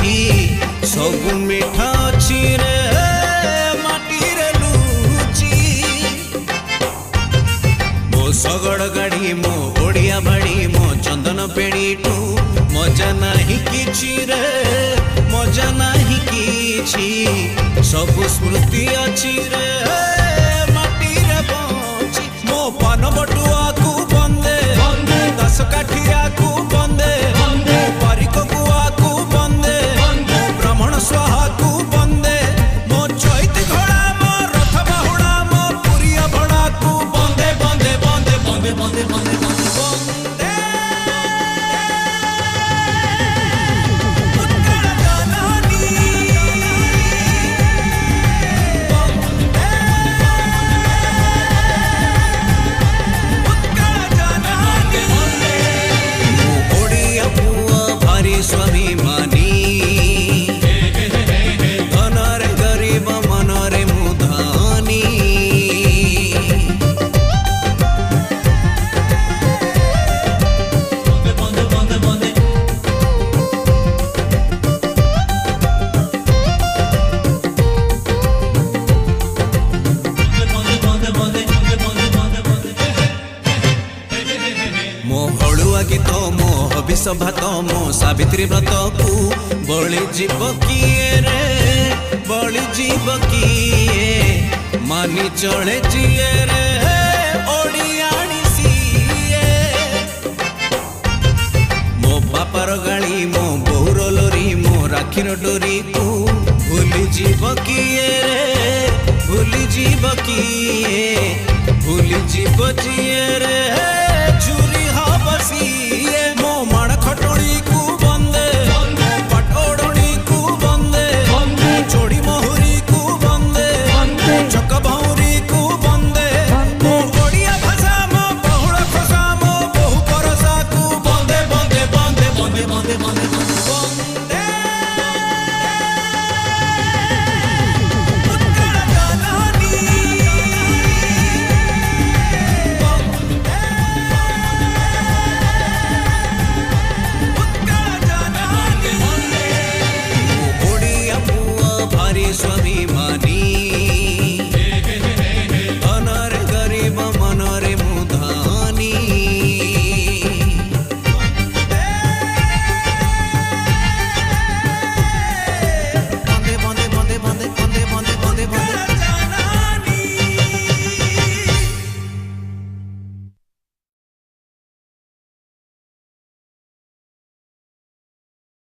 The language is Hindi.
छि सब मिठा अछि रे माटी रे लुचि मो सगड़ गाड़ी मो ओडिया बाड़ी मो चंदन पेड़ी टू मजा नाही किछि रे मजा नाही किछि सब स्मृति अछि रे माटी रे बंची मो पान बटुआ को बंदे दस काठिया को बंदे पारिक गुआ को बंदे ब्राह्मण स्वाहा को बंदे मो चैत घोड़ा मो रथ बाहुड़ा मो पुरिया भड़ा को बंदे बंदे बंदे बंदे बंदे बंदे बंदे बंदे उत्कल जननी उत्कल जननी मो ओडिया पुआ भारी स्वाभिमानी धनरे गरीब मनरे मुधानी मो हड़ुआ गीत मो हबिष भात मो सावित्री व्रत को बलि जीव किए रे बलि जीव किए मानी चले जिए रे ओडियाणी सीए मो बापार गाड़ी मो बोर लोरी मो राखीर डोरी को भूली जीव किए रे भूली जीव किए भूली जीव जिए रे चूरी हा बसी